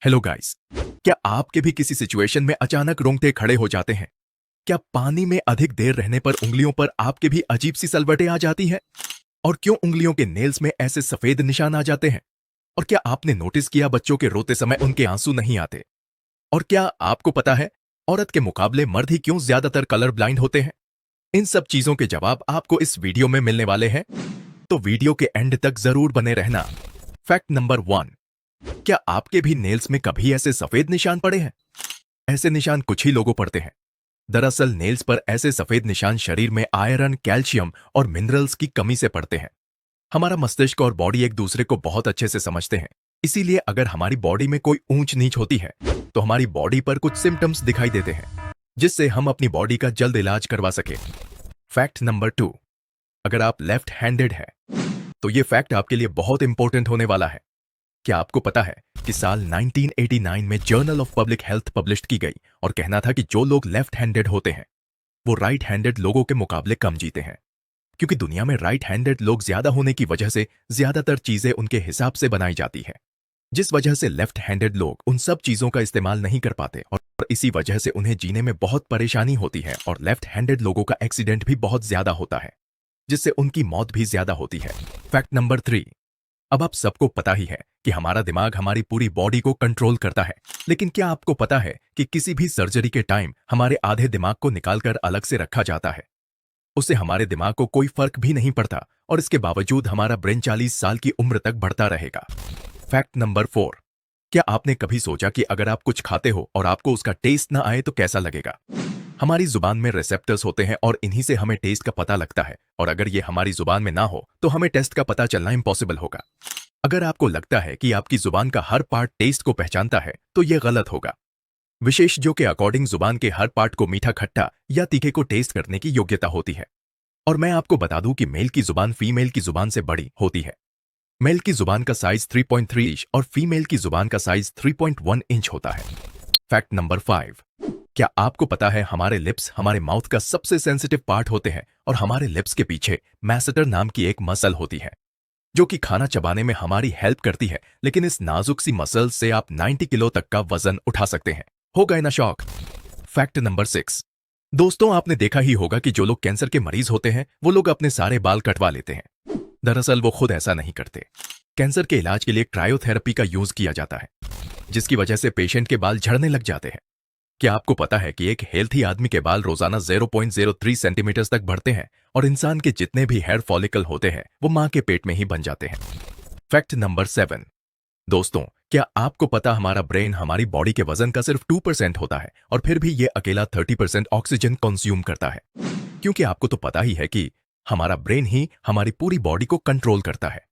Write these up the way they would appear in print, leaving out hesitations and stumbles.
Hello guys. क्या आपके भी किसी सिचुएशन में अचानक रोंगटे खड़े हो जाते हैं? क्या पानी में अधिक देर रहने पर उंगलियों पर आपके भी अजीब सी सलवटें आ जाती हैं? और क्यों उंगलियों के नेल्स में ऐसे सफेद निशान आ जाते हैं? और क्या आपने नोटिस किया बच्चों के रोते समय उनके आंसू नहीं आते? और क्या आपको पता है औरत के मुकाबले मर्द ही क्यों ज्यादातर कलर ब्लाइंड होते हैं? इन सब चीजों के जवाब आपको इस वीडियो में मिलने वाले हैं, तो वीडियो के एंड तक जरूर बने रहना। Fact number 1। क्या आपके भी नेल्स में कभी ऐसे सफेद निशान पड़े हैं? ऐसे निशान कुछ ही लोगों पड़ते हैं। दरअसल नेल्स पर ऐसे सफेद निशान शरीर में आयरन, कैल्शियम और मिनरल्स की कमी से पड़ते हैं। हमारा मस्तिष्क और बॉडी एक दूसरे को बहुत अच्छे से समझते हैं। इसीलिए अगर हमारी बॉडी में कोई ऊंच नीच होती है तो हमारी बॉडी पर कुछ सिम्टम्स दिखाई देते हैं, जिससे हम अपनी बॉडी का जल्द इलाज करवा सके। Fact number 2। अगर आप लेफ्ट हैंडेड है तो ये फैक्ट आपके लिए बहुत इंपॉर्टेंट होने वाला है। क्या आपको पता है कि साल 1989 में journal of public health publish की गई और कहना था कि जो लोग लेफ्ट हैंडेड होते हैं वो राइट हैंडेड लोगों के मुकाबले कम जीते हैं, क्योंकि दुनिया में राइट हैंडेड लोग ज्यादा होने की वजह से ज्यादातर चीजें उनके हिसाब से बनाई जाती है, जिस वजह से लेफ्ट हैंडेड लोग उन सब चीजों का इस्तेमाल नहीं कर पाते और इसी वजह से उन्हें जीने में बहुत परेशानी होती है। और लेफ्ट हैंडेड लोगों का एक्सीडेंट भी बहुत ज्यादा होता है, जिससे उनकी मौत भी ज्यादा होती है। Fact number 3। अब आप सबको पता ही है कि हमारा दिमाग हमारी पूरी बॉडी को कंट्रोल करता है, लेकिन क्या आपको पता है कि किसी भी सर्जरी के टाइम हमारे आधे दिमाग को निकालकर अलग से रखा जाता है? उससे हमारे दिमाग को कोई फर्क भी नहीं पड़ता और इसके बावजूद हमारा ब्रेन 40 साल की उम्र तक बढ़ता रहेगा। Fact number 4। क्या आपने कभी सोचा कि अगर आप कुछ खाते हो और आपको उसका टेस्ट ना आए तो कैसा लगेगा? हमारी जुबान में रिसेप्टर्स होते हैं और इन्हीं से हमें टेस्ट का पता लगता है, और अगर ये हमारी जुबान में ना हो तो हमें टेस्ट का पता चलना इम्पॉसिबल होगा। अगर आपको लगता है कि आपकी जुबान का हर पार्ट टेस्ट को पहचानता है तो यह गलत होगा। विशेषज्ञों के अकॉर्डिंग जुबान के हर पार्ट को मीठा, खट्टा या तीखे को टेस्ट करने की योग्यता होती है। और मैं आपको बता दूं कि मेल की जुबान फीमेल की जुबान से बड़ी होती है। मेल की जुबान का साइज 3.3 इंच और फीमेल की जुबान का साइज 3.1 इंच होता है। Fact number 5। क्या आपको पता है हमारे लिप्स हमारे माउथ का सबसे सेंसिटिव पार्ट होते हैं और हमारे लिप्स के पीछे मैसेटर नाम की एक मसल होती है जो कि खाना चबाने में हमारी हेल्प करती है, लेकिन इस नाजुक सी मसल से आप 90 किलो तक का वजन उठा सकते हैं। हो गए ना शौक? Fact number 6। दोस्तों, आपने देखा ही होगा कि जो लोग कैंसर के मरीज होते हैं वो लोग अपने सारे बाल कटवा लेते हैं। दरअसल वो खुद ऐसा नहीं करते। कैंसर के इलाज के लिए क्रायोथेरेपी का यूज किया जाता है, जिसकी वजह से पेशेंट के बाल झड़ने लग जाते हैं। क्या आपको पता है कि एक हेल्थी आदमी के बाल रोजाना 0.03 सेंटीमीटर तक बढ़ते हैं और इंसान के जितने भी हेयर फॉलिकल होते हैं वो मां के पेट में ही बन जाते हैं। Fact number 7। दोस्तों, क्या आपको पता हमारा ब्रेन हमारी बॉडी के वजन का सिर्फ 2% होता है और फिर भी ये अकेला 30% ऑक्सीजन कंज्यूम करता है? क्योंकि आपको तो पता ही है कि हमारा ब्रेन ही हमारी पूरी बॉडी को कंट्रोल करता है,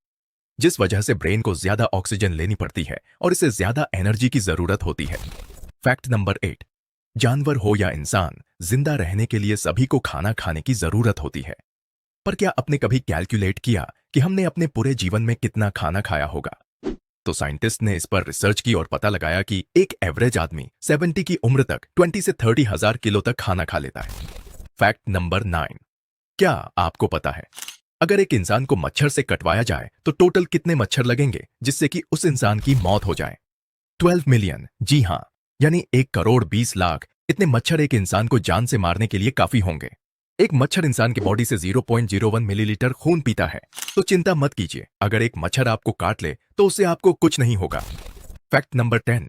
जिस वजह से ब्रेन को ज्यादा ऑक्सीजन लेनी पड़ती है और इसे ज्यादा एनर्जी की जरूरत होती है। Fact number 8। जानवर हो या इंसान, जिंदा रहने के लिए सभी को खाना खाने की जरूरत होती है। पर क्या आपने कभी कैलकुलेट किया कि हमने अपने पूरे जीवन में कितना खाना खाया होगा? तो साइंटिस्ट ने इस पर रिसर्च की और पता लगाया कि एक एवरेज आदमी 70 की उम्र तक 20 से 30 हजार किलो तक खाना खा लेता है। Fact number 9। क्या आपको पता है अगर एक इंसान को मच्छर से कटवाया जाए तो टोटल कितने मच्छर लगेंगे जिससे कि उस इंसान की मौत हो जाए? 12 मिलियन। जी हां, यानी 1 करोड़ 20 लाख इतने मच्छर एक इंसान को जान से मारने के लिए काफी होंगे। एक मच्छर इंसान की बॉडी से 0.01 मिलीलीटर खून पीता है, तो चिंता मत कीजिए, अगर एक मच्छर आपको काट ले तो उससे आपको कुछ नहीं होगा। Fact number 10।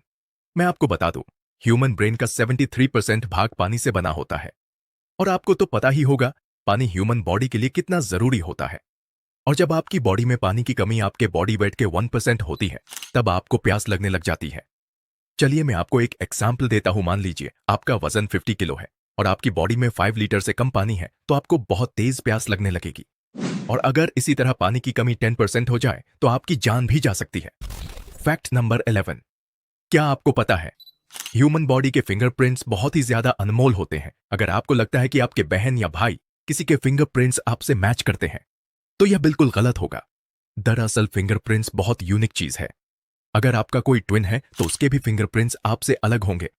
मैं आपको बता दूं, ह्यूमन ब्रेन का 73% भाग पानी से बना होता है। और आपको तो पता ही होगा पानी ह्यूमन बॉडी के लिए कितना जरूरी होता है। और जब आपकी बॉडी में पानी की कमी आपके बॉडी वेट के 1% होती है, तब आपको प्यास लगने लग जाती है। चलिए मैं आपको एक एग्जाम्पल देता हूं। मान लीजिए आपका वजन 50 किलो है और आपकी बॉडी में 5 लीटर से कम पानी है, तो आपको बहुत तेज प्यास लगने लगेगी। और अगर इसी तरह पानी की कमी 10% हो जाए तो आपकी जान भी जा सकती है। Fact number 11। क्या आपको पता है ह्यूमन बॉडी के फिंगरप्रिंट्स बहुत ही ज्यादा अनमोल होते हैं। अगर आपको लगता है कि आपके बहन या भाई किसी के फिंगरप्रिंट्स आपसे मैच करते हैं तो यह बिल्कुल गलत होगा। दरअसल फिंगरप्रिंट्स बहुत यूनिक चीज है। अगर आपका कोई ट्विन है तो उसके भी फिंगरप्रिंट्स आपसे अलग होंगे।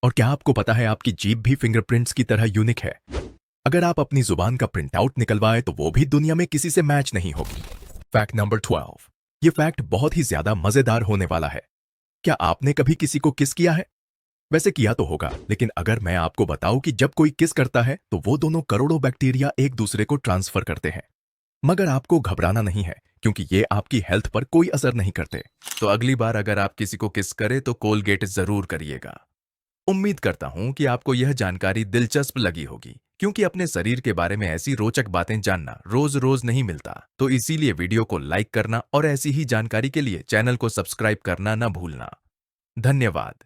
और क्या आपको पता है आपकी जीभ भी फिंगरप्रिंट्स की तरह यूनिक है? अगर आप अपनी जुबान का प्रिंट आउट निकलवाए तो वो भी दुनिया में किसी से मैच नहीं होगी। Fact number 12। ये फैक्ट बहुत ही ज्यादा मजेदार होने वाला है। क्या आपने कभी किसी को किस किया है? वैसे किया तो होगा, लेकिन अगर मैं आपको बताऊं कि जब कोई किस करता है तो वो दोनों करोड़ों बैक्टीरिया एक दूसरे को ट्रांसफर करते हैं। मगर आपको घबराना नहीं है, क्योंकि ये आपकी हेल्थ पर कोई असर नहीं करते। तो अगली बार अगर आप किसी को किस करें तो कोलगेट जरूर करिएगा। उम्मीद करता हूं कि आपको यह जानकारी दिलचस्प लगी होगी, क्योंकि अपने शरीर के बारे में ऐसी रोचक बातें जानना रोज रोज नहीं मिलता। तो इसीलिए वीडियो को लाइक करना और ऐसी ही जानकारी के लिए चैनल को सब्सक्राइब करना ना भूलना। धन्यवाद।